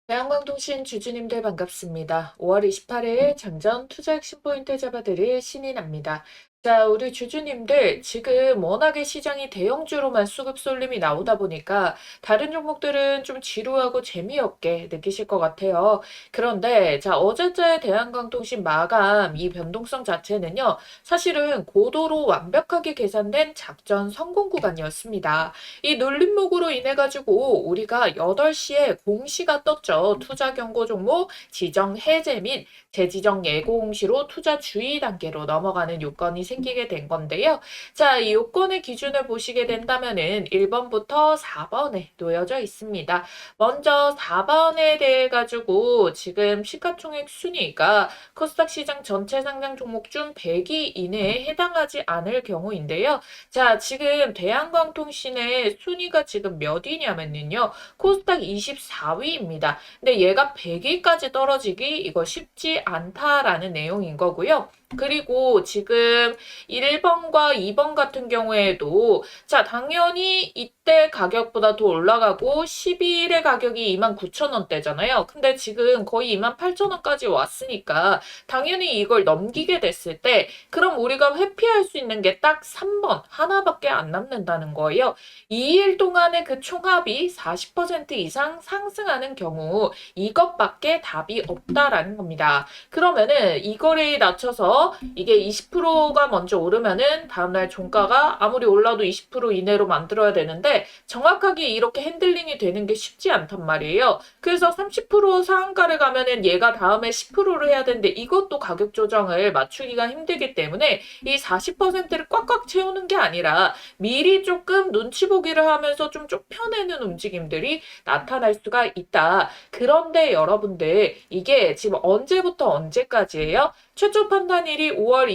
대한광통신 주주님들 반갑습니다. 5월 28일 장전 투자 핵심 포인트 잡아드릴 신이 납니다. 자, 우리 주주님들 지금 워낙에 시장이 대형주로만 수급 쏠림이 나오다 보니까 다른 종목들은 좀 지루하고 재미없게 느끼실 것 같아요. 그런데 자, 어제자의 대한광통신 마감 이 변동성 자체는요. 사실은 고도로 완벽하게 계산된 작전 성공 구간이었습니다. 이 눌림목으로 인해 가지고 우리가 8시에 공시가 떴죠. 투자 경고 종목 지정 해제 및 재지정 예고 공시로 투자 주의 단계로 넘어가는 요건이 생기게 된 건데요. 자, 이 요건의 기준을 보시게 된다면은 1번부터 4번에 놓여져 있습니다. 먼저 4번에 대해 가지고 지금 시가총액 순위가 코스닥 시장 전체 상장 종목 중 100위 이내에 해당하지 않을 경우인데요. 자, 지금 대한광통신의 순위가 지금 몇 위냐면요. 코스닥 24위입니다. 근데 얘가 100위까지 떨어지기 이거 쉽지 않다라는 내용인 거고요. 그리고 지금 1번과 2번 같은 경우에도 자, 당연히 이때 가격보다 더 올라가고 12일의 가격이 29,000원대잖아요. 근데 지금 거의 28,000원까지 왔으니까 당연히 이걸 넘기게 됐을 때 그럼 우리가 회피할 수 있는 게 딱 3번 하나밖에 안 남는다는 거예요. 2일 동안의 그 총합이 40% 이상 상승하는 경우 이것밖에 답이 없다라는 겁니다. 그러면은 이거를 낮춰서 이게 20%가 먼저 오르면은 다음날 종가가 아무리 올라도 20% 이내로 만들어야 되는데 정확하게 이렇게 핸들링이 되는 게 쉽지 않단 말이에요. 그래서 30% 상한가를 가면은 얘가 다음에 10%를 해야 되는데 이것도 가격 조정을 맞추기가 힘들기 때문에 이 40%를 꽉꽉 채우는 게 아니라 미리 조금 눈치 보기를 하면서 좀 좁혀내는 움직임들이 나타날 수가 있다. 그런데 여러분들 이게 지금 언제부터 언제까지예요? 최초 판단일이 5월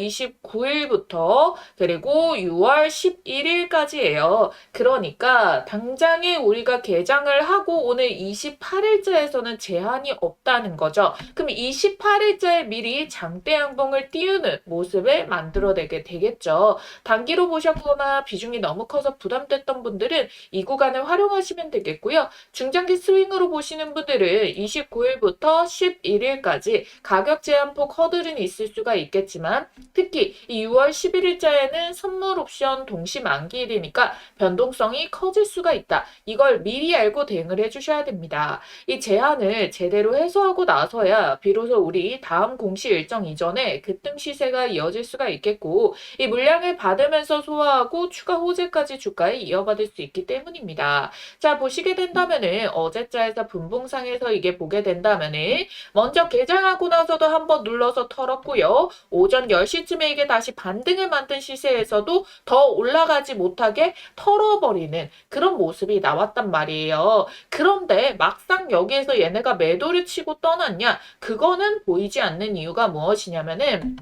29일부터 그리고 6월 11일까지예요. 그러니까 당장에 우리가 개장을 하고 오늘 28일째에서는 제한이 없다는 거죠. 그럼 28일째에 미리 장대 양봉을 띄우는 모습을 만들어내게 되겠죠. 단기로 보셨거나 비중이 너무 커서 부담됐던 분들은 이 구간을 활용하시면 되겠고요. 중장기 스윙으로 보시는 분들은 29일부터 11일까지 가격 제한폭 허들은 있을 수가 있겠지만 특히 이 6월 11일자에는 선물 옵션 동시 만기일이니까 변동성이 커질 수가 있다. 이걸 미리 알고 대응을 해주셔야 됩니다. 이 제한을 제대로 해소하고 나서야 비로소 우리 다음 공시 일정 이전에 급등 시세가 이어질 수가 있겠고 이 물량을 받으면서 소화하고 추가 호재까지 주가에 이어받을 수 있기 때문입니다. 자, 보시게 된다면은 어제자에서 분봉상에서 이게 보게 된다면은 먼저 개장하고 나서도 한번 눌러서 털었고요. 오전 10시쯤에 이게 다시 반등을 만든 시세에서도 더 올라가지 못하게 털어버리는 그런 모습이 나왔단 말이에요. 그런데 막상 여기에서 얘네가 매도를 치고 떠났냐? 그거는 보이지 않는 이유가 무엇이냐면은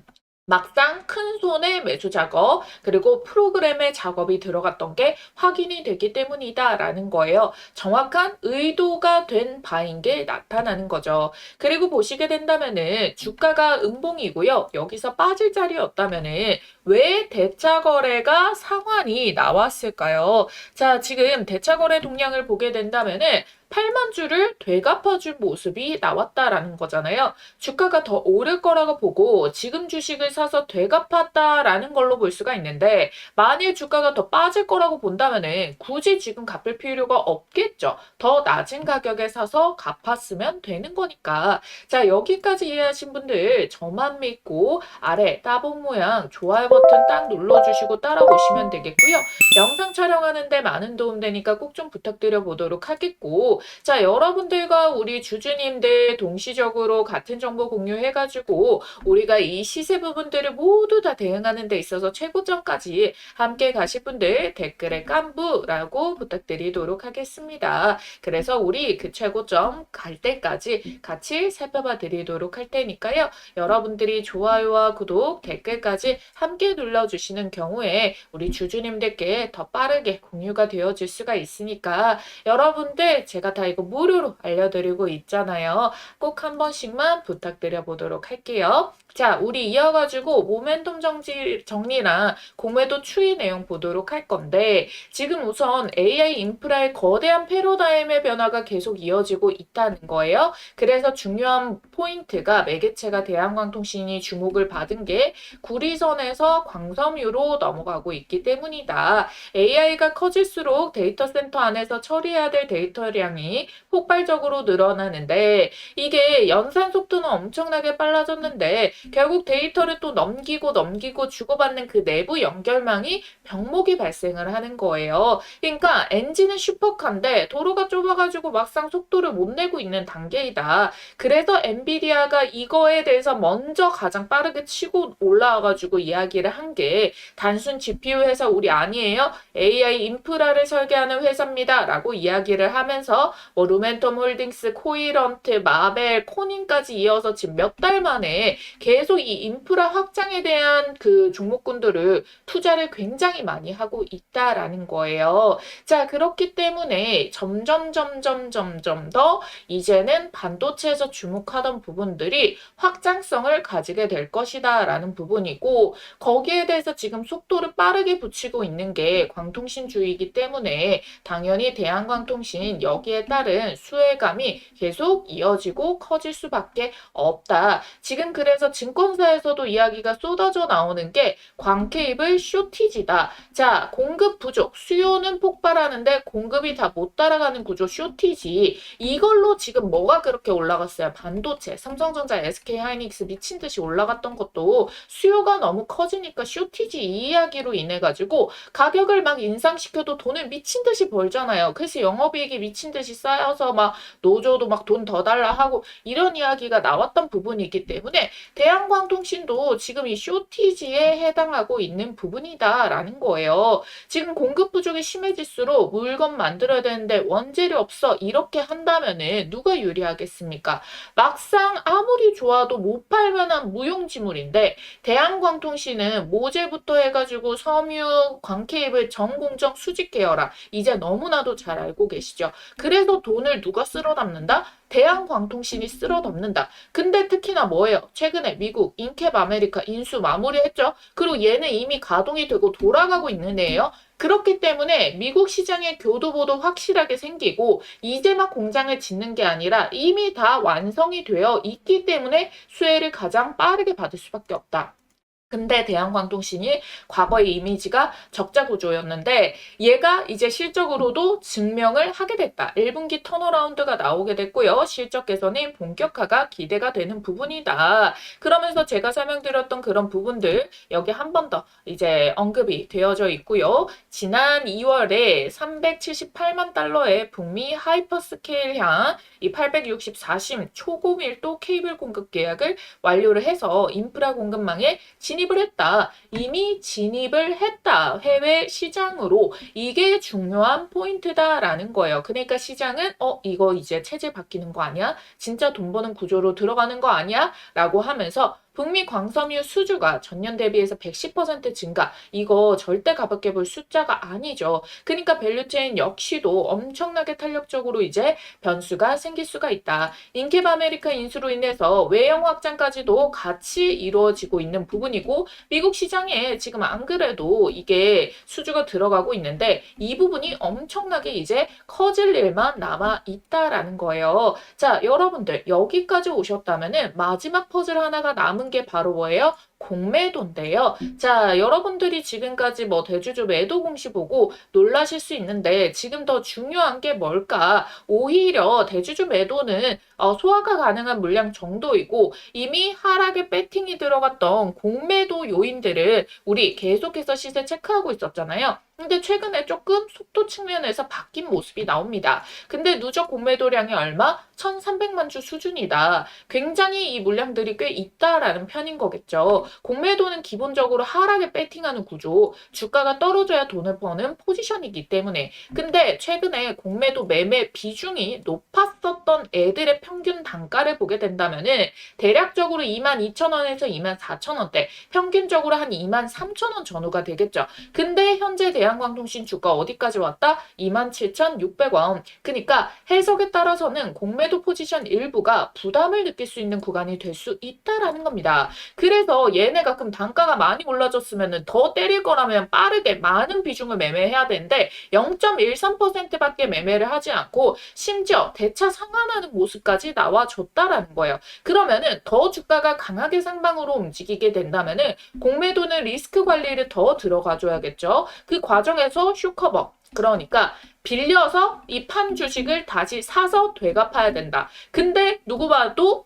막상 큰 손의 매수 작업 그리고 프로그램의 작업이 들어갔던 게 확인이 되기 때문이다라는 거예요. 정확한 의도가 된 바인 게 나타나는 거죠. 그리고 보시게 된다면은 주가가 음봉이고요. 여기서 빠질 자리였다면은 왜 대차 거래가 상환이 나왔을까요? 자, 지금 대차 거래 동량을 보게 된다면은 8만 주를 되갚아준 모습이 나왔다라는 거잖아요. 주가가 더 오를 거라고 보고 지금 주식을 사서 되갚았다라는 걸로 볼 수가 있는데 만일 주가가 더 빠질 거라고 본다면은 굳이 지금 갚을 필요가 없겠죠. 더 낮은 가격에 사서 갚았으면 되는 거니까. 자, 여기까지 이해하신 분들 저만 믿고 아래 따봉 모양 좋아요 버튼 딱 눌러주시고 따라오시면 되겠고요. 영상 촬영하는데 많은 도움 되니까 꼭 좀 부탁드려 보도록 하겠고 자, 여러분들과 우리 주주님들 동시적으로 같은 정보 공유해가지고 우리가 이 시세 부분들을 모두 다 대응하는 데 있어서 최고점까지 함께 가실 분들 댓글에 깐부라고 부탁드리도록 하겠습니다. 그래서 우리 그 최고점 갈 때까지 같이 살펴봐 드리도록 할 테니까요. 여러분들이 좋아요와 구독, 댓글까지 함께 함께 눌러주시는 경우에 우리 주주님들께 더 빠르게 공유가 되어질 수가 있으니까 여러분들 제가 다 이거 무료로 알려드리고 있잖아요. 꼭 한 번씩만 부탁드려 보도록 할게요. 자, 우리 이어가지고 모멘텀 정리랑 공매도 추이 내용 보도록 할 건데 지금 우선 AI 인프라의 거대한 패러다임의 변화가 계속 이어지고 있다는 거예요. 그래서 중요한 포인트가 매개체가 대한광통신이 주목을 받은 게 구리선에서 광섬유로 넘어가고 있기 때문이다. AI가 커질수록 데이터 센터 안에서 처리해야 될 데이터량이 폭발적으로 늘어나는데 이게 연산 속도는 엄청나게 빨라졌는데 결국 데이터를 또 넘기고 주고받는 그 내부 연결망이 병목이 발생을 하는 거예요. 그러니까 엔진은 슈퍼카인데 도로가 좁아가지고 막상 속도를 못 내고 있는 단계이다. 그래서 엔비디아가 이거에 대해서 먼저 가장 빠르게 치고 올라와가지고 이야기를 한 게 단순 GPU 회사 우리 아니에요. AI 인프라를 설계하는 회사입니다. 라고 이야기를 하면서 뭐 루멘텀 홀딩스, 코이런트, 마벨, 코닌까지 이어서 지금 몇 달 만에 계속 이 인프라 확장에 대한 그 종목군들을 투자를 굉장히 많이 하고 있다라는 거예요. 자, 그렇기 때문에 점점 더 이제는 반도체에서 주목하던 부분들이 확장성을 가지게 될 것이다 라는 부분이고 거기에 대해서 지금 속도를 빠르게 붙이고 있는 게 광통신주이기 때문에 당연히 대한광통신 여기에 따른 수혜감이 계속 이어지고 커질 수밖에 없다. 지금 그래서 증권사에서도 이야기가 쏟아져 나오는 게 광케이블 쇼티지다. 자, 공급 부족, 수요는 폭발하는데 공급이 다 못 따라가는 구조 쇼티지. 이걸로 지금 뭐가 그렇게 올라갔어요? 반도체, 삼성전자, SK하이닉스 미친 듯이 올라갔던 것도 수요가 너무 커지니까 쇼티지 이 이야기로 인해 가지고 가격을 막 인상시켜도 돈을 미친 듯이 벌잖아요. 그래서 영업이익이 미친 듯이 쌓여서 막 노조도 막 돈 더 달라 하고 이런 이야기가 나왔던 부분이기 때문에 대한광통신도 지금 이 쇼티지에 해당하고 있는 부분이다라는 거예요. 지금 공급 부족이 심해질수록 물건 만들어야 되는데 원재료 없어 이렇게 한다면은 누가 유리하겠습니까? 막상 아무리 좋아도 못 팔만한 무용지물인데 대한광통신은 모재부터 해가지고 섬유, 광케이블, 전공정, 수직 계열화 이제 너무나도 잘 알고 계시죠. 그래서 돈을 누가 쓸어 담는다? 대한광통신이 쓸어 담는다. 근데 특히나 뭐예요? 최근에 미국 인캡 아메리카 인수 마무리했죠. 그리고 얘는 이미 가동이 되고 돌아가고 있는 애예요. 그렇기 때문에 미국 시장의 교두보도 확실하게 생기고 이제 막 공장을 짓는 게 아니라 이미 다 완성이 되어 있기 때문에 수혜를 가장 빠르게 받을 수밖에 없다. 근데 대한광통신이 과거의 이미지가 적자 구조였는데 얘가 이제 실적으로도 증명을 하게 됐다. 1분기 턴어라운드가 나오게 됐고요. 실적 개선이 본격화가 기대가 되는 부분이다. 그러면서 제가 설명드렸던 그런 부분들 여기 한 번 더 이제 언급이 되어져 있고요. 지난 2월에 378만 달러의 북미 하이퍼스케일향 이 864심 초고밀도 케이블 공급 계약을 완료를 해서 인프라 공급망에 진입을 했다. 이미 진입을 했다. 해외 시장으로. 이게 중요한 포인트다라는 거예요. 그러니까 시장은 이거 이제 체제 바뀌는 거 아니야? 진짜 돈 버는 구조로 들어가는 거 아니야? 라고 하면서 북미 광섬유 수주가 전년 대비해서 110% 증가. 이거 절대 가볍게 볼 숫자가 아니죠. 그러니까 밸류체인 역시도 엄청나게 탄력적으로 이제 변수가 생길 수가 있다. 인캡 아메리카 인수로 인해서 외형 확장까지도 같이 이루어지고 있는 부분이고 미국 시장에 지금 안 그래도 이게 수주가 들어가고 있는데 이 부분이 엄청나게 이제 커질 일만 남아 있다라는 거예요. 자, 여러분들 여기까지 오셨다면은 마지막 퍼즐 하나가 남은 게 바로 뭐예요? 공매도인데요. 자, 여러분들이 지금까지 뭐 대주주 매도 공시 보고 놀라실 수 있는데 지금 더 중요한 게 뭘까? 오히려 대주주 매도는 소화가 가능한 물량 정도이고 이미 하락에 배팅이 들어갔던 공매도 요인들을 우리 계속해서 시세 체크하고 있었잖아요. 근데 최근에 조금 속도 측면에서 바뀐 모습이 나옵니다. 근데 누적 공매도량이 얼마? 1,300만 주 수준이다. 굉장히 이 물량들이 꽤 있다라는 편인 거겠죠. 공매도는 기본적으로 하락에 배팅하는 구조, 주가가 떨어져야 돈을 버는 포지션이기 때문에. 근데 최근에 공매도 매매 비중이 높았었던 애들의 평균 단가를 보게 된다면은 대략적으로 22,000원에서 24,000원대, 평균적으로 한 23,000원 전후가 되겠죠. 근데 현재 대한광통신 주가 어디까지 왔다? 27,600원. 그러니까 해석에 따라서는 공매도 포지션 일부가 부담을 느낄 수 있는 구간이 될 수 있다라는 겁니다. 그래서 얘네가 그럼 단가가 많이 올라졌으면 더 때릴 거라면 빠르게 많은 비중을 매매해야 되는데 0.13%밖에 매매를 하지 않고 심지어 대차 상환하는 모습까지 나와줬다라는 거예요. 그러면은 더 주가가 강하게 상방으로 움직이게 된다면은 공매도는 리스크 관리를 더 들어가줘야겠죠. 그 과정에서 쇼커버, 그러니까 빌려서 이 판 주식을 다시 사서 되갚아야 된다. 근데 누구 봐도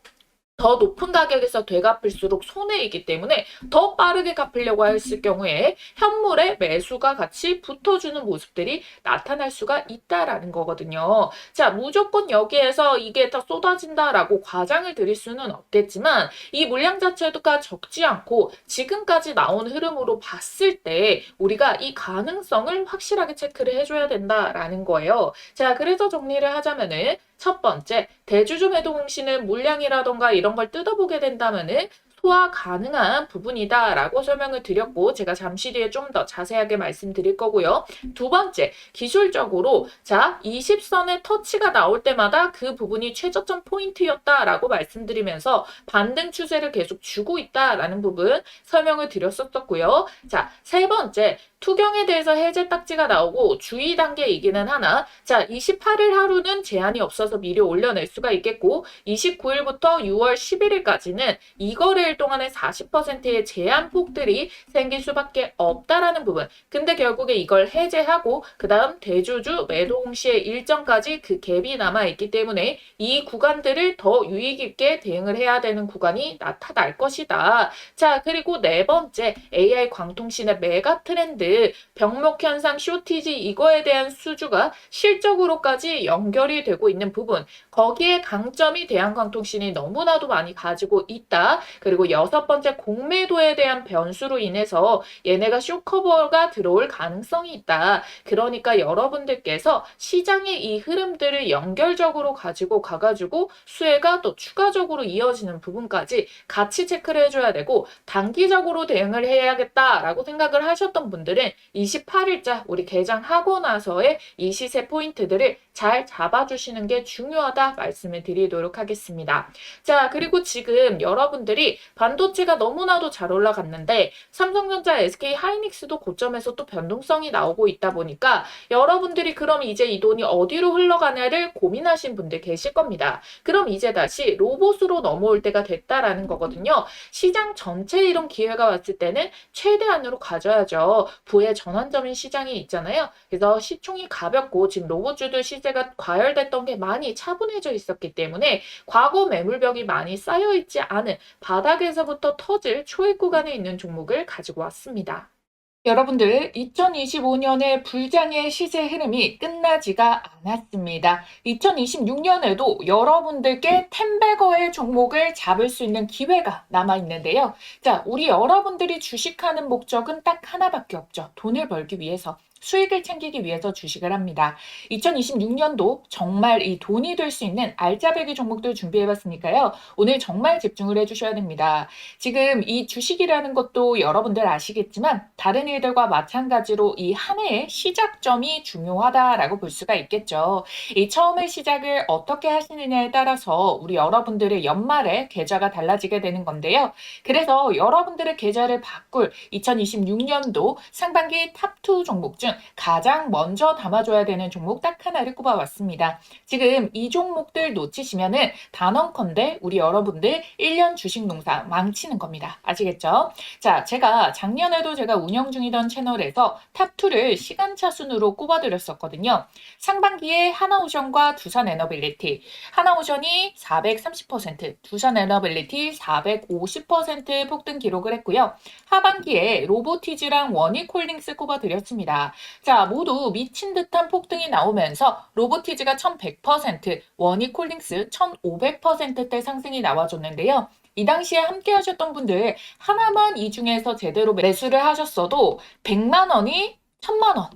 더 높은 가격에서 되갚을수록 손해이기 때문에 더 빠르게 갚으려고 했을 경우에 현물에 매수가 같이 붙어주는 모습들이 나타날 수가 있다라는 거거든요. 자, 무조건 여기에서 이게 다 쏟아진다라고 과장을 드릴 수는 없겠지만 이 물량 자체가 적지 않고 지금까지 나온 흐름으로 봤을 때 우리가 이 가능성을 확실하게 체크를 해줘야 된다라는 거예요. 자, 그래서 정리를 하자면은 첫 번째, 대주주 매도 공시는 물량이라던가 이런 걸 뜯어보게 된다면은 소화 가능한 부분이다라고 설명을 드렸고 제가 잠시 뒤에 좀 더 자세하게 말씀드릴 거고요. 두 번째, 기술적으로 자 20선의 터치가 나올 때마다 그 부분이 최저점 포인트였다라고 말씀드리면서 반등 추세를 계속 주고 있다라는 부분 설명을 드렸었고요. 자, 세 번째, 투경에 대해서 해제 딱지가 나오고 주의 단계이기는 하나 자 28일 하루는 제한이 없어서 미리 올려낼 수가 있겠고 29일부터 6월 11일까지는 이거래일 동안에 40%의 제한폭들이 생길 수밖에 없다라는 부분. 근데 결국에 이걸 해제하고 그 다음 대주주 매도 공시의 일정까지 그 갭이 남아있기 때문에 이 구간들을 더 유의 깊게 대응을 해야 되는 구간이 나타날 것이다. 자, 그리고 네 번째, AI 광통신의 메가 트렌드 병목 현상 쇼티지 이거에 대한 수주가 실적으로까지 연결이 되고 있는 부분, 거기에 강점이 대한광통신이 너무나도 많이 가지고 있다. 그리고 여섯 번째, 공매도에 대한 변수로 인해서 얘네가 쇼커버가 들어올 가능성이 있다. 그러니까 여러분들께서 시장의 이 흐름들을 연결적으로 가지고 가가지고 수혜가 또 추가적으로 이어지는 부분까지 같이 체크를 해줘야 되고 단기적으로 대응을 해야겠다라고 생각을 하셨던 분들은 28일자 우리 개장하고 나서의 이 시세 포인트들을 잘 잡아주시는 게 중요하다 말씀을 드리도록 하겠습니다. 자, 그리고 지금 여러분들이 반도체가 너무나도 잘 올라갔는데 삼성전자, SK 하이닉스도 고점에서 또 변동성이 나오고 있다 보니까 여러분들이 그럼 이제 이 돈이 어디로 흘러가냐를 고민하신 분들 계실 겁니다. 그럼 이제 다시 로봇으로 넘어올 때가 됐다라는 거거든요. 시장 전체 이런 기회가 왔을 때는 최대한으로 가져야죠. 부의 전환점인 시장이 있잖아요. 그래서 시총이 가볍고 지금 로봇주들 시세가 과열됐던 게 많이 차분해져 있었기 때문에 과거 매물벽이 많이 쌓여있지 않은 바닥에서부터 터질 초입 구간에 있는 종목을 가지고 왔습니다. 여러분들 2025년의 불장의 시세 흐름이 끝나지가 않았습니다. 2026년에도 여러분들께 템베거의 종목을 잡을 수 있는 기회가 남아있는데요. 자, 우리 여러분들이 주식하는 목적은 딱 하나밖에 없죠. 돈을 벌기 위해서. 수익을 챙기기 위해서 주식을 합니다. 2026년도 정말 이 돈이 될 수 있는 알짜배기 종목들 준비해봤으니까요. 오늘 정말 집중을 해주셔야 됩니다. 지금 이 주식이라는 것도 여러분들 아시겠지만 다른 일들과 마찬가지로 이 한 해의 시작점이 중요하다라고 볼 수가 있겠죠. 이 처음의 시작을 어떻게 하시느냐에 따라서 우리 여러분들의 연말에 계좌가 달라지게 되는 건데요. 그래서 여러분들의 계좌를 바꿀 2026년도 상반기 탑2 종목 중 가장 먼저 담아줘야 되는 종목 딱 하나를 꼽아왔습니다. 지금 이 종목들 놓치시면은 단언컨대 우리 여러분들 1년 주식 농사 망치는 겁니다. 아시겠죠? 자, 제가 작년에도 제가 운영 중이던 채널에서 탑2를 시간차 순으로 꼽아드렸었거든요. 상반기에 하나오션과 두산에너빌리티, 하나오션이 430%, 두산에너빌리티 450% 폭등 기록을 했고요. 하반기에 로보티즈랑 원익홀딩스 꼽아드렸습니다. 자, 모두 미친 듯한 폭등이 나오면서 로보티즈가 1100%, 원익홀딩스 1500%대 상승이 나와줬는데요. 이 당시에 함께 하셨던 분들 하나만 이 중에서 제대로 매수를 하셨어도 100만 원이 1000만 원,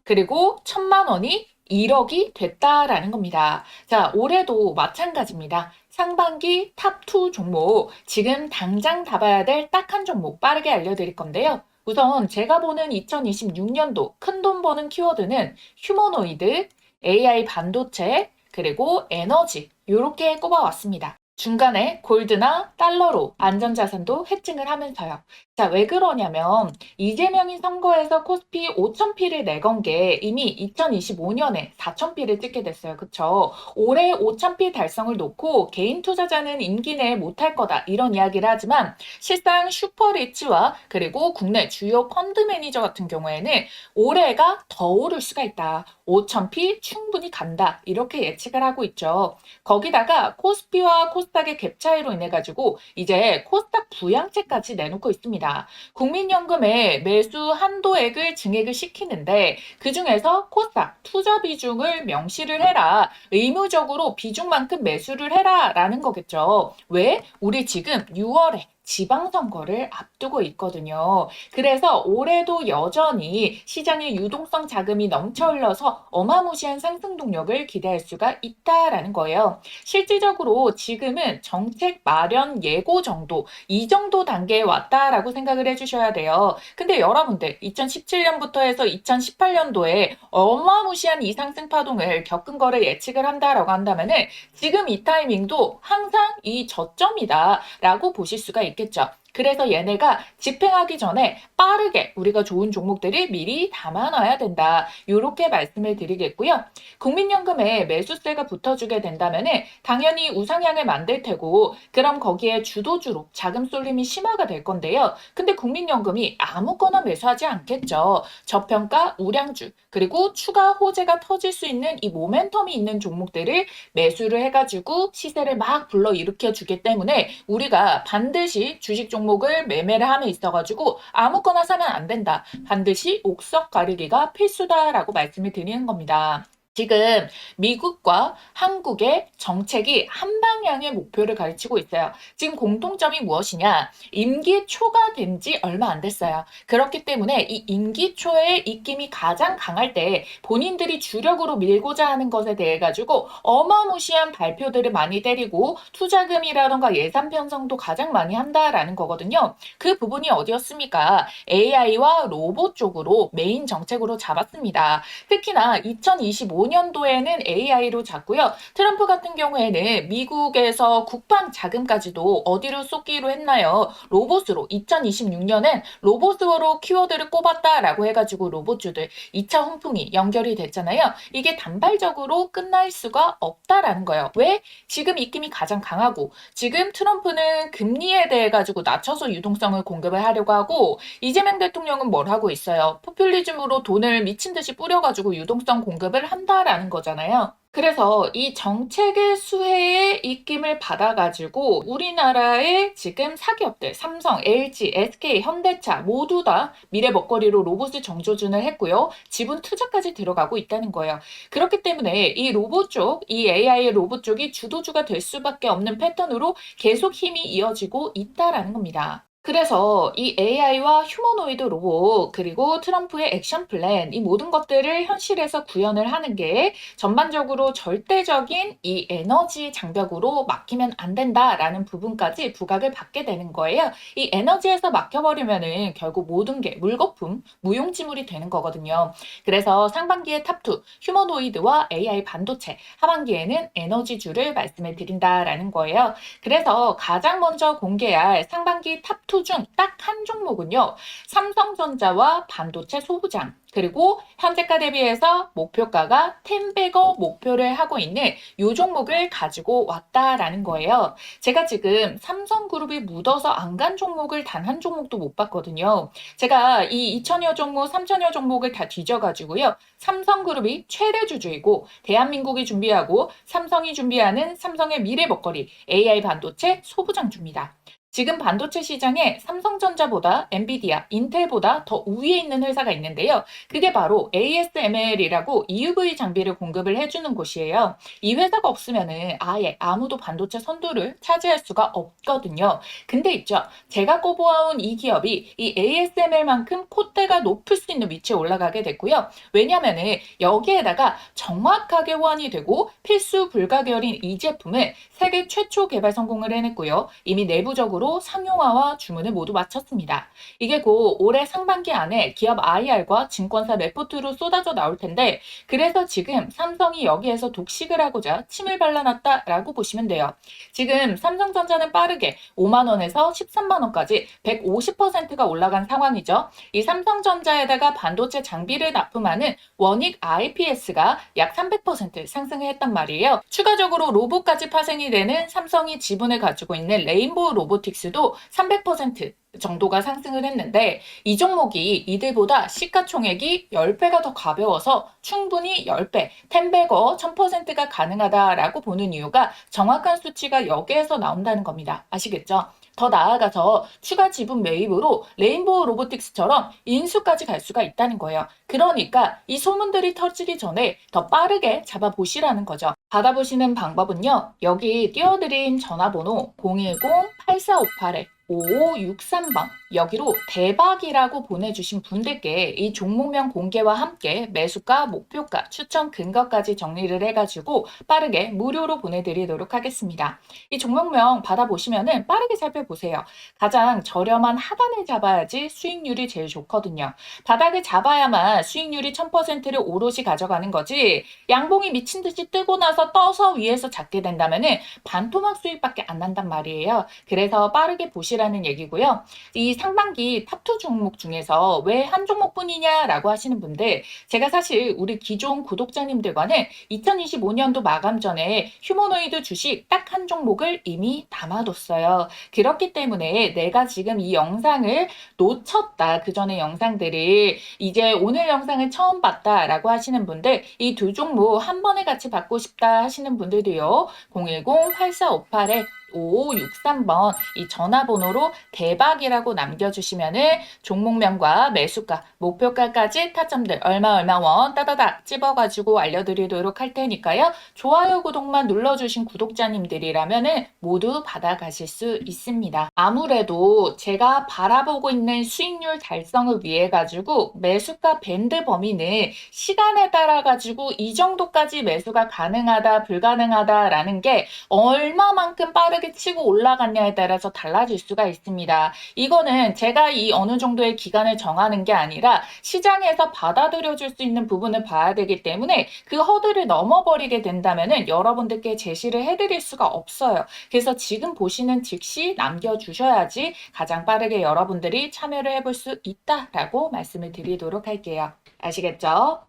그리고 1000만 원이 1억이 됐다라는 겁니다. 자, 올해도 마찬가지입니다. 상반기 탑2 종목, 지금 당장 잡아야 될 딱 한 종목 빠르게 알려드릴 건데요. 우선 제가 보는 2026년도 큰돈 버는 키워드는 휴머노이드, AI 반도체, 그리고 에너지 이렇게 꼽아왔습니다. 중간에 골드나 달러로 안전자산도 해칭을 하면서요. 자, 왜 그러냐면 이재명이 선거에서 코스피 5,000피를 내건 게 이미 2025년에 4,000피를 찍게 됐어요. 그쵸? 올해 5,000피 달성을 놓고 개인 투자자는 임기 내에 못할 거다 이런 이야기를 하지만 실상 슈퍼리치와 그리고 국내 주요 펀드 매니저 같은 경우에는 올해가 더 오를 수가 있다. 5,000피 충분히 간다. 이렇게 예측을 하고 있죠. 거기다가 코스피와 코스닥의 갭 차이로 인해 가지고 이제 코스닥 부양책까지 내놓고 있습니다. 국민연금의 매수 한도액을 증액을 시키는데 그중에서 코스닥 투자 비중을 명시를 해라. 의무적으로 비중만큼 매수를 해라 라는 거겠죠. 왜? 우리 지금 6월에 지방선거를 앞두고 있거든요. 그래서 올해도 여전히 시장의 유동성 자금이 넘쳐 흘러서 어마무시한 상승 동력을 기대할 수가 있다라는 거예요. 실질적으로 지금은 정책 마련 예고 정도, 이 정도 단계에 왔다라고 생각을 해주셔야 돼요. 근데 여러분들 2017년부터 해서 2018년도에 어마무시한 이 상승 파동을 겪은 거를 예측을 한다라고 한다면은 지금 이 타이밍도 항상 이 저점이다라고 보실 수가 있겠죠. 그래서 얘네가 집행하기 전에 빠르게 우리가 좋은 종목들을 미리 담아놔야 된다. 이렇게 말씀을 드리겠고요. 국민연금에 매수세가 붙어주게 된다면 당연히 우상향을 만들 테고 그럼 거기에 주도주로 자금 쏠림이 심화가 될 건데요. 근데 국민연금이 아무거나 매수하지 않겠죠. 저평가 우량주 그리고 추가 호재가 터질 수 있는 이 모멘텀이 있는 종목들을 매수를 해가지고 시세를 막 불러일으켜 주기 때문에 우리가 반드시 주식 종목을 매매를 함에 있어가지고 아무거나 사면 안 된다. 반드시 옥석 가리기가 필수다라고 말씀을 드리는 겁니다. 지금 미국과 한국의 정책이 한 방향의 목표를 가르치고 있어요. 지금 공통점이 무엇이냐? 임기 초가 된 지 얼마 안 됐어요. 그렇기 때문에 이 임기 초의 입김이 가장 강할 때 본인들이 주력으로 밀고자 하는 것에 대해 가지고 어마무시한 발표들을 많이 때리고 투자금이라던가 예산 편성도 가장 많이 한다라는 거거든요. 그 부분이 어디였습니까? AI와 로봇 쪽으로 메인 정책으로 잡았습니다. 특히나 2025년도에는 AI로 잡고요. 트럼프 같은 경우에는 미국에서 국방 자금까지도 어디로 쏟기로 했나요? 로봇으로 2026년엔 로봇으로 키워드를 꼽았다라고 해가지고 로봇주들 2차 훈풍이 연결이 됐잖아요. 이게 단발적으로 끝날 수가 없다라는 거예요. 왜? 지금 입김이 가장 강하고 지금 트럼프는 금리에 대해 가지고 낮춰서 유동성을 공급을 하려고 하고 이재명 대통령은 뭘 하고 있어요? 포퓰리즘으로 돈을 미친 듯이 뿌려가지고 유동성 공급을 한다라는 거잖아요. 그래서 이 정책의 수혜의 입김을 받아가지고 우리나라의 지금 사기업들 삼성, LG, SK, 현대차 모두 다 미래 먹거리로 로봇을 정조준을 했고요. 지분 투자까지 들어가고 있다는 거예요. 그렇기 때문에 이 로봇 쪽, 이 AI 로봇 쪽이 주도주가 될 수밖에 없는 패턴으로 계속 힘이 이어지고 있다라는 겁니다. 그래서 이 AI와 휴머노이드 로봇 그리고 트럼프의 액션 플랜 이 모든 것들을 현실에서 구현을 하는 게 전반적으로 절대적인 이 에너지 장벽으로 막히면 안 된다라는 부분까지 부각을 받게 되는 거예요. 이 에너지에서 막혀버리면은 결국 모든 게 물거품, 무용지물이 되는 거거든요. 그래서 상반기에 탑2 휴머노이드와 AI 반도체, 하반기에는 에너지주를 말씀을 드린다라는 거예요. 그래서 가장 먼저 공개할 상반기 탑2 중 딱 한 종목은요. 삼성전자와 반도체 소부장 그리고 현재가 대비해서 목표가가 10배거 목표를 하고 있는 이 종목을 가지고 왔다라는 거예요. 제가 지금 삼성그룹이 묻어서 안 간 종목을 단 한 종목도 못 봤거든요. 제가 이 2천여 종목, 3천여 종목을 다 뒤져가지고요. 삼성그룹이 최대 주주이고 대한민국이 준비하고 삼성이 준비하는 삼성의 미래 먹거리 AI 반도체 소부장주입니다. 지금 반도체 시장에 삼성전자보다 엔비디아, 인텔보다 더 우위에 있는 회사가 있는데요. 그게 바로 ASML이라고 EUV 장비를 공급을 해주는 곳이에요. 이 회사가 없으면은 아예 아무도 반도체 선두를 차지할 수가 없거든요. 근데 있죠. 제가 꼽아온 이 기업이 이 ASML만큼 콧대가 높을 수 있는 위치에 올라가게 됐고요. 왜냐면은 여기에다가 정확하게 호환이 되고 필수 불가결인 이 제품을 세계 최초 개발 성공을 해냈고요. 이미 내부적으로 상용화와 주문을 모두 마쳤습니다. 이게 곧 올해 상반기 안에 기업 IR과 증권사 레포트로 쏟아져 나올 텐데 그래서 지금 삼성이 여기에서 독식을 하고자 침을 발라놨다라고 보시면 돼요. 지금 삼성전자는 빠르게 5만 원에서 13만 원까지 150%가 올라간 상황이죠. 이 삼성전자에다가 반도체 장비를 납품하는 원익 IPS가 약 300% 상승을 했단 말이에요. 추가적으로 로봇까지 파생이 되는 삼성이 지분을 가지고 있는 레인보우 로보틱스도 300% 정도가 상승을 했는데 이 종목이 이들보다 시가총액이 10배가 더 가벼워서 충분히 10배, 10배거 1000%가 가능하다라고 보는 이유가 정확한 수치가 여기에서 나온다는 겁니다. 아시겠죠? 더 나아가서 추가 지분 매입으로 레인보우 로보틱스처럼 인수까지 갈 수가 있다는 거예요. 그러니까 이 소문들이 터지기 전에 더 빠르게 잡아보시라는 거죠. 받아보시는 방법은요. 여기 띄워드린 전화번호 010-8458-5563번 여기로 대박이라고 보내주신 분들께 이 종목명 공개와 함께 매수가, 목표가, 추천 근거까지 정리를 해가지고 빠르게 무료로 보내드리도록 하겠습니다. 이 종목명 받아보시면은 빠르게 살펴보세요. 가장 저렴한 하단을 잡아야지 수익률이 제일 좋거든요. 바닥을 잡아야만 수익률이 1000%를 오롯이 가져가는 거지 양봉이 미친 듯이 뜨고 나서 떠서 위에서 잡게 된다면은 반토막 수익밖에 안 난단 말이에요. 그래서 빠르게 보시라는 얘기고요. 이 상반기 탑2 종목 중에서 왜 한 종목뿐이냐라고 하시는 분들 제가 사실 우리 기존 구독자님들과는 2025년도 마감 전에 휴머노이드 주식 딱 한 종목을 이미 담아뒀어요. 그렇기 때문에 내가 지금 이 영상을 놓쳤다. 그 전에 영상들을 이제 오늘 영상을 처음 봤다라고 하시는 분들 이 두 종목 한 번에 같이 받고 싶다 하시는 분들도요. 010-8458-5563번 이 전화번호로 대박이라고 남겨주시면은 종목명과 매수가, 목표가까지 타점들 얼마 원 따다닥 찝어가지고 알려드리도록 할 테니까요. 좋아요, 구독만 눌러주신 구독자님들이라면은 모두 받아가실 수 있습니다. 아무래도 제가 바라보고 있는 수익률 달성을 위해 가지고 매수가 밴드 범위는 시간에 따라 가지고 이 정도까지 매수가 가능하다, 불가능하다라는 게 얼마만큼 빠르게 치고 올라갔냐에 따라서 달라질 수가 있습니다. 이거는 제가 이 어느 정도의 기간을 정하는 게 아니라 시장에서 받아들여줄 수 있는 부분을 봐야 되기 때문에 그 허들을 넘어버리게 된다면은 여러분들께 제시를 해드릴 수가 없어요. 그래서 지금 보시는 즉시 남겨주셔야지 가장 빠르게 여러분들이 참여를 해볼 수 있다라고 말씀을 드리도록 할게요. 아시겠죠?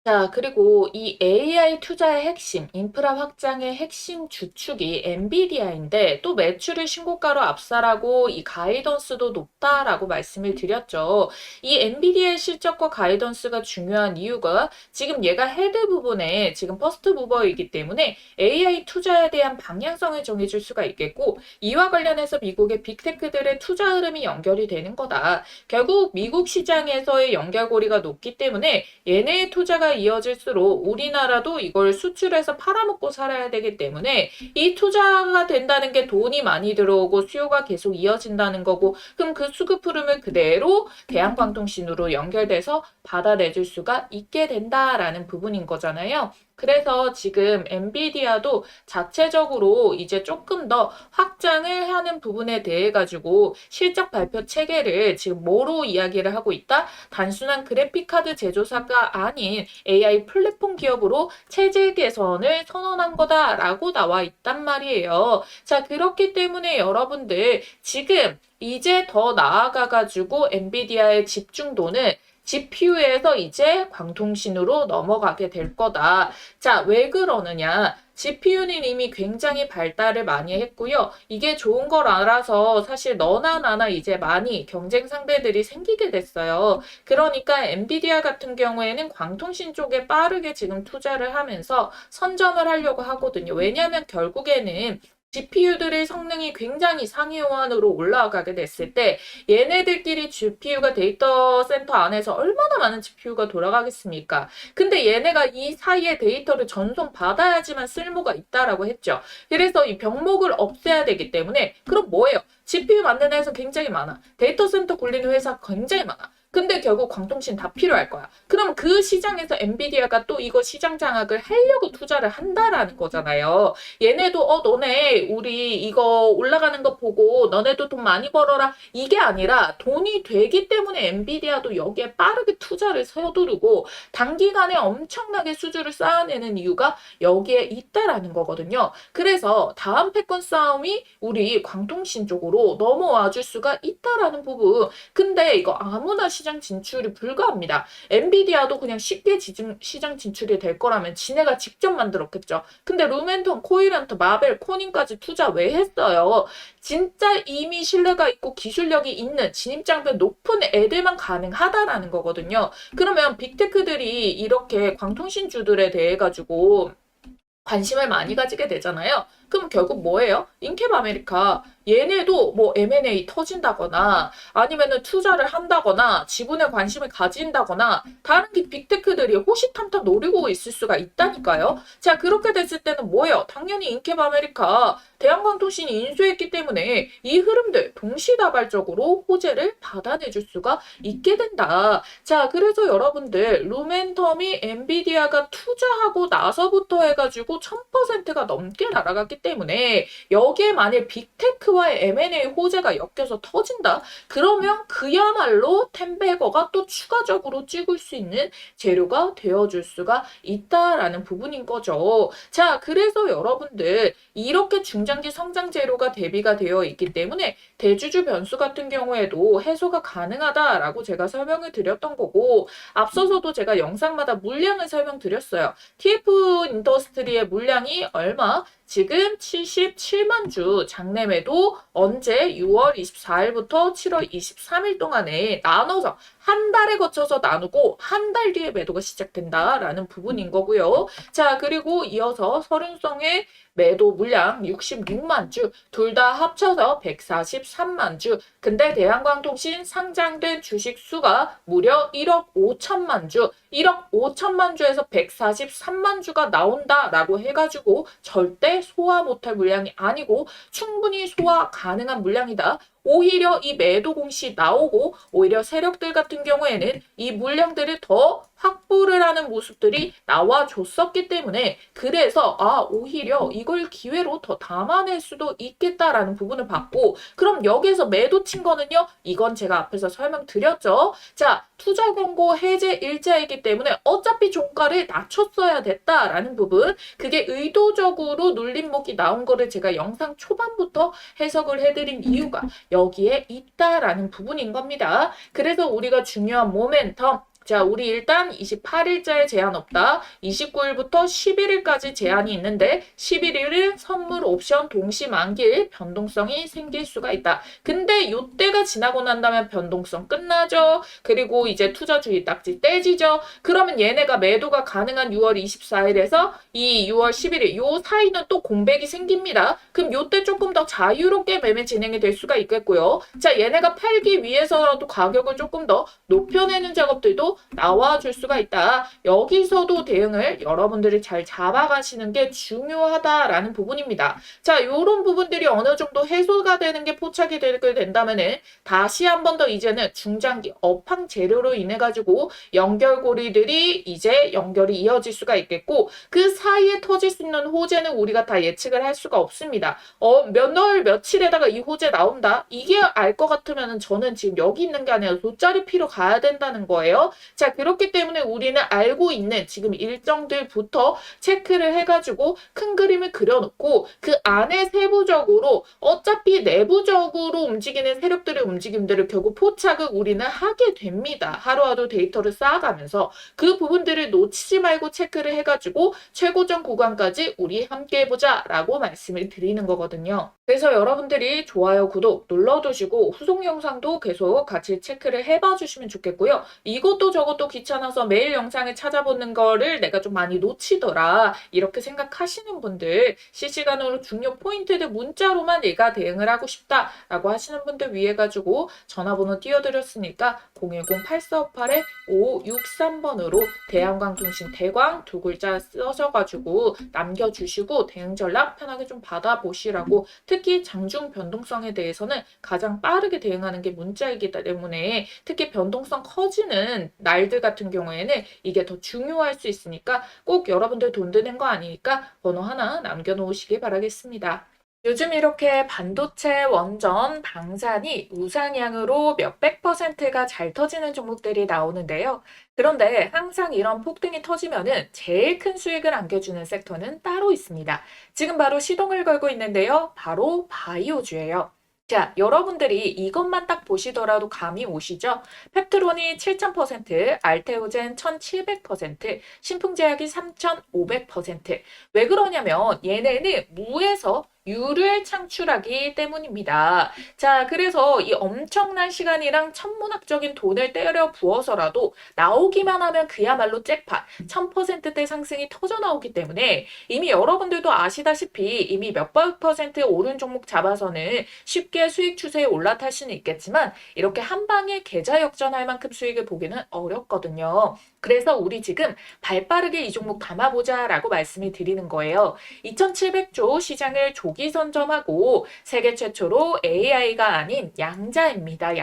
자, 그리고 이 AI 투자의 핵심, 인프라 확장의 핵심 주축이 엔비디아인데 또 매출을 신고가로 압살하고 이 가이던스도 높다라고 말씀을 드렸죠. 이 엔비디아의 실적과 가이던스가 중요한 이유가 지금 얘가 헤드 부분에 지금 퍼스트 무버이기 때문에 AI 투자에 대한 방향성을 정해줄 수가 있겠고 이와 관련해서 미국의 빅테크들의 투자 흐름이 연결이 되는 거다. 결국 미국 시장에서의 연결고리가 높기 때문에 얘네의 투자가 이어질수록 우리나라도 이걸 수출해서 팔아먹고 살아야 되기 때문에 이 투자가 된다는 게 돈이 많이 들어오고 수요가 계속 이어진다는 거고 그럼 그 수급 흐름을 그대로 대한방통신으로 연결돼서 받아내줄 수가 있게 된다라는 부분인 거잖아요. 그래서 지금 엔비디아도 자체적으로 이제 조금 더 확장을 하는 부분에 대해 가지고 실적 발표 체계를 지금 뭐로 이야기를 하고 있다? 단순한 그래픽카드 제조사가 아닌 AI 플랫폼 기업으로 체질 개선을 선언한 거다라고 나와 있단 말이에요. 자, 그렇기 때문에 여러분들 지금 이제 더 나아가가지고 엔비디아의 집중도는 GPU에서 이제 광통신으로 넘어가게 될 거다. 자, 왜 그러느냐? GPU는 이미 굉장히 발달을 많이 했고요. 이게 좋은 걸 알아서 사실 너나 나나 이제 많이 경쟁 상대들이 생기게 됐어요. 그러니까 엔비디아 같은 경우에는 광통신 쪽에 빠르게 지금 투자를 하면서 선점을 하려고 하거든요. 왜냐하면 결국에는 GPU들의 성능이 굉장히 상위 호환으로 올라가게 됐을 때 얘네들끼리 GPU가 데이터 센터 안에서 얼마나 많은 GPU가 돌아가겠습니까? 근데 얘네가 이 사이에 데이터를 전송받아야지만 쓸모가 있다라고 했죠. 그래서 이 병목을 없애야 되기 때문에 그럼 뭐예요? GPU 만드는 회사 굉장히 많아. 데이터 센터 굴리는 회사 굉장히 많아. 근데 결국 광통신 다 필요할 거야. 그럼 그 시장에서 엔비디아가 또 이거 시장 장악을 하려고 투자를 한다라는 거잖아요. 얘네도 너네 우리 이거 올라가는 거 보고 너네도 돈 많이 벌어라 이게 아니라 돈이 되기 때문에 엔비디아도 여기에 빠르게 투자를 서두르고 단기간에 엄청나게 수주를 쌓아내는 이유가 여기에 있다라는 거거든요. 그래서 다음 패권 싸움이 우리 광통신 쪽으로 넘어와 줄 수가 있다라는 부분. 근데 이거 아무나 시장 진출이 불가합니다. 엔비디아도 그냥 쉽게 시장 진출이 될 거라면 지네가 직접 만들었겠죠. 근데 루멘톤, 코이런트, 마벨, 코닌까지 투자 왜 했어요? 진짜 이미 신뢰가 있고 기술력이 있는 진입장벽 높은 애들만 가능하다라는 거거든요. 그러면 빅테크들이 이렇게 광통신주들에 대해 가지고 관심을 많이 가지게 되잖아요. 그럼 결국 뭐예요? 인캡 아메리카 얘네도 뭐 M&A 터진다거나 아니면은 투자를 한다거나 지분에 관심을 가진다거나 다른 빅테크들이 호시탐탐 노리고 있을 수가 있다니까요. 자, 그렇게 됐을 때는 뭐예요? 당연히 인캡 아메리카 대한광통신이 인수했기 때문에 이 흐름들 동시다발적으로 호재를 받아내줄 수가 있게 된다. 자, 그래서 여러분들 루멘텀이 엔비디아가 투자하고 나서부터 해가지고 1000%가 넘게 날아갔기 때문에 여기에 만일 빅테크와의 M&A 호재가 엮여서 터진다? 그러면 그야말로 텐베거가 또 추가적으로 찍을 수 있는 재료가 되어줄 수가 있다라는 부분인 거죠. 자, 그래서 여러분들 이렇게 중장기 성장 재료가 대비가 되어 있기 때문에 대주주 변수 같은 경우에도 해소가 가능하다라고 제가 설명을 드렸던 거고 앞서서도 제가 영상마다 물량을 설명드렸어요. TF 인더스트리의 물량이 얼마? 지금 77만 주 장내 매도 언제 6월 24일부터 7월 23일 동안에 나눠서 한 달에 거쳐서 나누고 한 달 뒤에 매도가 시작된다라는 부분인 거고요. 자, 그리고 이어서 서른성의 매도 물량 66만 주, 둘 다 합쳐서 143만 주. 근데 대한광통신 상장된 주식 수가 무려 1억 5천만 주, 1억 5천만 주에서 143만 주가 나온다라고 해가지고 절대 소화 못할 물량이 아니고 충분히 소화 가능한 물량이다. 오히려 이 매도 공시 나오고 오히려 세력들 같은 경우에는 이 물량들을 더 확보를 하는 모습들이 나와줬었기 때문에 그래서 오히려 이걸 기회로 더 담아낼 수도 있겠다라는 부분을 봤고 그럼 여기에서 매도 친 거는요? 이건 제가 앞에서 설명드렸죠. 자, 투자 권고 해제 일자이기 때문에 어차피 종가를 낮췄어야 됐다라는 부분 그게 의도적으로 눌림목이 나온 거를 제가 영상 초반부터 해석을 해드린 이유가 여기에 있다라는 부분인 겁니다. 그래서 우리가 중요한 모멘텀 자, 우리 일단 28일자에 제한 없다. 29일부터 11일까지 제한이 있는데 11일은 선물 옵션 동시 만기일 변동성이 생길 수가 있다. 근데 요때가 지나고 난다면 변동성 끝나죠. 그리고 이제 투자주의 딱지 떼지죠. 그러면 얘네가 매도가 가능한 6월 24일에서 이 6월 11일 요 사이는 또 공백이 생깁니다. 그럼 요때 조금 더 자유롭게 매매 진행이 될 수가 있겠고요. 자, 얘네가 팔기 위해서라도 가격을 조금 더 높여내는 작업들도 나와줄 수가 있다. 여기서도 대응을 여러분들이 잘 잡아가시는 게 중요하다라는 부분입니다. 자, 요런 부분들이 어느 정도 해소가 되는 게 포착이 되게 된다면은 다시 한 번 더 이제는 중장기 업황 재료로 인해 가지고 연결고리들이 이제 연결이 이어질 수가 있겠고 그 사이에 터질 수 있는 호재는 우리가 다 예측을 할 수가 없습니다. 몇 월 며칠에다가 이 호재 나온다. 이게 알 것 같으면은 저는 지금 여기 있는 게 아니라 돗자리 피러 가야 된다는 거예요. 자, 그렇기 때문에 우리는 알고 있는 지금 일정들부터 체크를 해가지고 큰 그림을 그려놓고 그 안에 세부적으로 어차피 내부적으로 움직이는 세력들의 움직임들을 결국 포착을 우리는 하게 됩니다. 하루하루 데이터를 쌓아가면서 그 부분들을 놓치지 말고 체크를 해가지고 최고점 구간까지 우리 함께 해보자 라고 말씀을 드리는 거거든요. 그래서 여러분들이 좋아요, 구독 눌러두시고 후속 영상도 계속 같이 체크를 해봐 주시면 좋겠고요. 이것도 이것도 저것도 귀찮아서 매일 영상을 찾아보는 거를 내가 좀 많이 놓치더라. 이렇게 생각하시는 분들, 실시간으로 중요 포인트들 문자로만 내가 대응을 하고 싶다라고 하시는 분들 위해 가지고 전화번호 띄워드렸으니까 010-8458-5563번으로 대한광통신 대광 두 글자 써셔가지고 남겨주시고 대응 전략 편하게 좀 받아보시라고. 특히 장중 변동성에 대해서는 가장 빠르게 대응하는 게 문자이기 때문에 특히 변동성 커지는 날들 같은 경우에는 이게 더 중요할 수 있으니까 꼭 여러분들 돈 드는 거 아니니까 번호 하나 남겨놓으시기 바라겠습니다. 요즘 이렇게 반도체, 원전, 방산이 우상향으로 몇백 %가 잘 터지는 종목들이 나오는데요. 그런데 항상 이런 폭등이 터지면은 제일 큰 수익을 안겨주는 섹터는 따로 있습니다. 지금 바로 시동을 걸고 있는데요. 바로 바이오주예요. 자, 여러분들이 이것만 딱 보시더라도 감이 오시죠? 펩트론이 7000%, 알테오젠 1700%, 신풍제약이 3500%. 왜 그러냐면 얘네는 무에서 유를 창출하기 때문입니다. 자, 그래서 이 엄청난 시간이랑 천문학적인 돈을 때려 부어서라도 나오기만 하면 그야말로 잭팟, 1000%대 상승이 터져 나오기 때문에 이미 여러분들도 아시다시피 이미 몇백 % 오른 종목 잡아서는 쉽게 수익 추세에 올라탈 수는 있겠지만 이렇게 한 방에 계좌 역전할 만큼 수익을 보기는 어렵거든요. 그래서 우리 지금 발빠르게 이 종목 담아보자 라고 말씀을 드리는 거예요. 2700조 시장을 조기 선점하고 세계 최초로 AI가 아닌 양자입니다.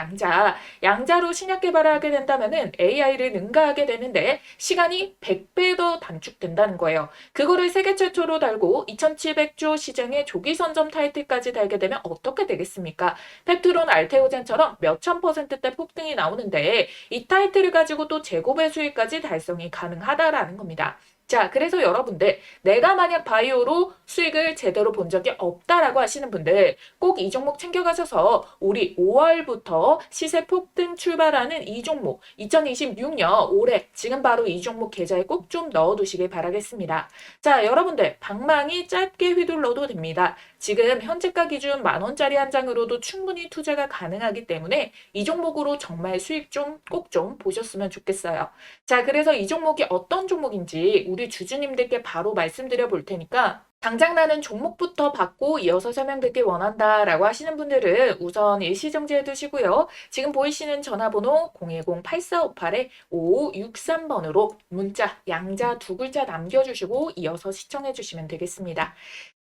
양자로 신약 개발을 하게 된다면 AI를 능가하게 되는데 시간이 100배 더 단축된다는 거예요. 그거를 세계 최초로 달고 2700조 시장의 조기 선점 타이틀까지 달게 되면 어떻게 되겠습니까? 펩트론, 알테오젠처럼 몇천 %대 폭등이 나오는데 이 타이틀을 가지고 또 제곱의 수익까지 달성이 가능하다라는 겁니다. 자, 그래서 여러분들 내가 만약 바이오로 수익을 제대로 본 적이 없다라고 하시는 분들 꼭 이 종목 챙겨가셔서 우리 5월부터 시세 폭등 출발하는 이 종목 2026년 올해 지금 바로 이 종목 계좌에 꼭 좀 넣어두시길 바라겠습니다. 자, 여러분들 방망이 짧게 휘둘러도 됩니다. 지금 현재가 기준 10,000원짜리 한 장으로도 충분히 투자가 가능하기 때문에 이 종목으로 정말 수익 좀 꼭 좀 보셨으면 좋겠어요. 자, 그래서 이 종목이 어떤 종목인지 우리 주주님들께 바로 말씀드려 볼 테니까 당장 나는 종목부터 받고 이어서 설명드리길 원한다라고 하시는 분들은 우선 일시정지해 두시고요. 지금 보이시는 전화번호 010-8458-5563번으로 문자, 양자 두 글자 남겨주시고 이어서 시청해 주시면 되겠습니다.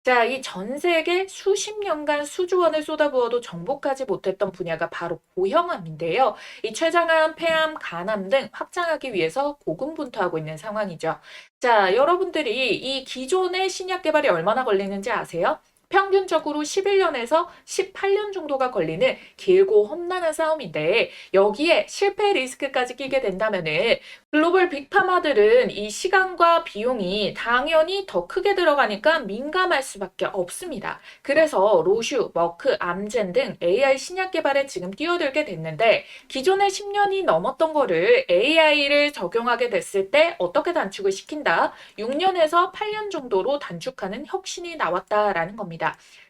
자, 이 전 세계 수십 년간 수조 원을 쏟아부어도 정복하지 못했던 분야가 바로 고형암인데요. 이 췌장암, 폐암, 간암 등 확장하기 위해서 고군분투하고 있는 상황이죠. 자, 여러분들이 이 기존의 신약 개발이 얼마나 걸리는지 아세요? 평균적으로 11년에서 18년 정도가 걸리는 길고 험난한 싸움인데 여기에 실패 리스크까지 끼게 된다면은 글로벌 빅파마들은 이 시간과 비용이 당연히 더 크게 들어가니까 민감할 수밖에 없습니다. 그래서 로슈, 머크, 암젠 등 AI 신약 개발에 지금 뛰어들게 됐는데 기존에 10년이 넘었던 거를 AI를 적용하게 됐을 때 어떻게 단축을 시킨다? 6년에서 8년 정도로 단축하는 혁신이 나왔다라는 겁니다.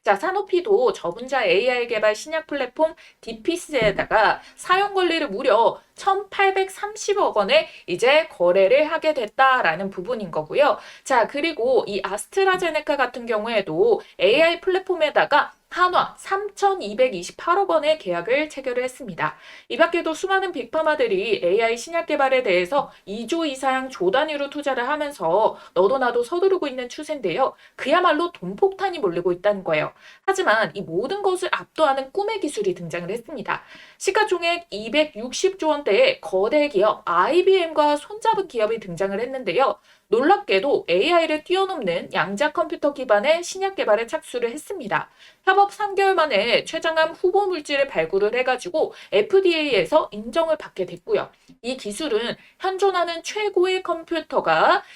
자, 사노피도 저분자 AI 개발 신약 플랫폼 디피스에다가 사용 권리를 무려 1,830억 원에 이제 거래를 하게 됐다라는 부분인 거고요. 자, 그리고 이 아스트라제네카 같은 경우에도 AI 플랫폼에다가 한화 3,228억 원의 계약을 체결을 했습니다. 이 밖에도 수많은 빅파마들이 AI 신약 개발에 대해서 2조 이상 조 단위로 투자를 하면서 너도 나도 서두르고 있는 추세인데요. 그야말로 돈폭탄이 몰리고 있다는 거예요. 하지만 이 모든 것을 압도하는 꿈의 기술이 등장을 했습니다. 시가총액 260조 원대의 거대 기업 IBM과 손잡은 기업이 등장을 했는데요. 놀랍게도 AI를 뛰어넘는 양자 컴퓨터 기반의 신약 개발에 착수를 했습니다. 협업 3개월 만에 췌장암 후보 물질을 발굴을 해가지고 FDA에서 인정을 받게 됐고요. 이 기술은 현존하는 최고의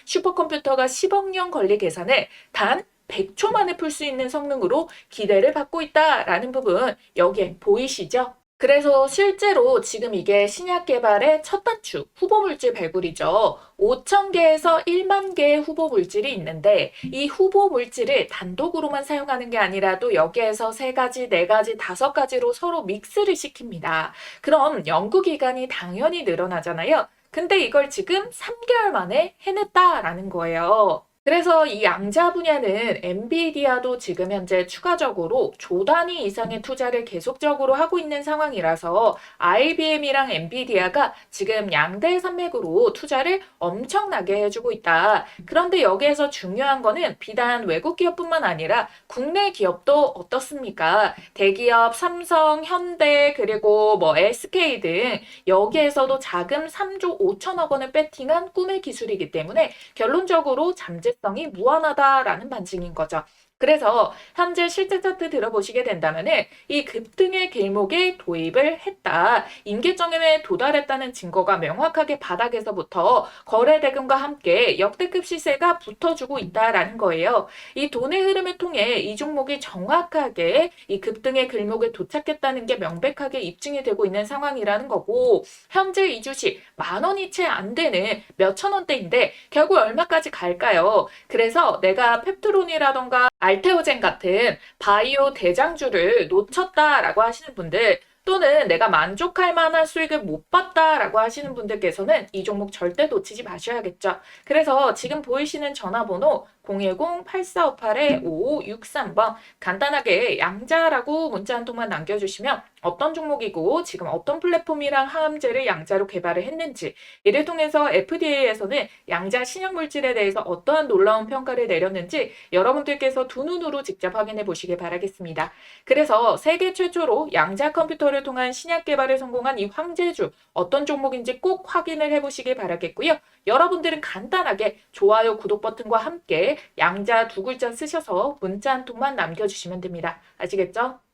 슈퍼컴퓨터가 10억 년 권리 계산을 단 100초 만에 풀 수 있는 성능으로 기대를 받고 있다라는 부분 여기에 보이시죠? 그래서 실제로 지금 이게 신약 개발의 첫 단추, 후보 물질 발굴이죠. 5,000개에서 1만 개의 후보 물질이 있는데 이 후보 물질을 단독으로만 사용하는 게 아니라도 여기에서 3가지, 4가지, 5가지로 서로 믹스를 시킵니다. 그럼 연구기간이 당연히 늘어나잖아요. 근데 이걸 지금 3개월 만에 해냈다라는 거예요. 그래서 이 양자 분야는 엔비디아도 지금 현재 추가적으로 조 단위 이상의 투자를 계속적으로 하고 있는 상황이라서 IBM이랑 엔비디아가 지금 양대 산맥으로 투자를 엄청나게 해주고 있다. 그런데 여기에서 중요한 거는 비단 외국 기업뿐만 아니라 국내 기업도 어떻습니까? 대기업 삼성, 현대, 그리고 뭐 SK 등 여기에서도 자금 3조 5천억 원을 배팅한 꿈의 기술이기 때문에 결론적으로 잠재성이 무한하다라는 반증인 거죠. 그래서 현재 실제 차트 들어보시게 된다면은 이 급등의 길목에 도입을 했다. 임계점에 도달했다는 증거가 명확하게 바닥에서부터 거래 대금과 함께 역대급 시세가 붙어주고 있다라는 거예요. 이 돈의 흐름을 통해 이 종목이 정확하게 이 급등의 길목에 도착했다는 게 명백하게 입증이 되고 있는 상황이라는 거고, 현재 이 주식 10,000원이 채 안 되는 몇천 원대인데 결국 얼마까지 갈까요? 그래서 내가 펩트론이라던가 알테오젠 같은 바이오 대장주를 놓쳤다라고 하시는 분들, 또는 내가 만족할 만한 수익을 못 봤다라고 하시는 분들께서는 이 종목 절대 놓치지 마셔야겠죠. 그래서 지금 보이시는 전화번호 010-8458-5563번 간단하게 양자라고 문자 한 통만 남겨주시면 어떤 종목이고 지금 어떤 플랫폼이랑 항암제를 양자로 개발을 했는지, 이를 통해서 FDA에서는 양자 신약물질에 대해서 어떠한 놀라운 평가를 내렸는지 여러분들께서 두 눈으로 직접 확인해 보시길 바라겠습니다. 그래서 세계 최초로 양자 컴퓨터를 통한 신약 개발에 성공한 이 황제주 어떤 종목인지 꼭 확인을 해보시길 바라겠고요. 여러분들은 간단하게 좋아요, 구독 버튼과 함께 양자 두 글자 쓰셔서 문자 한 통만 남겨주시면 됩니다. 아시겠죠?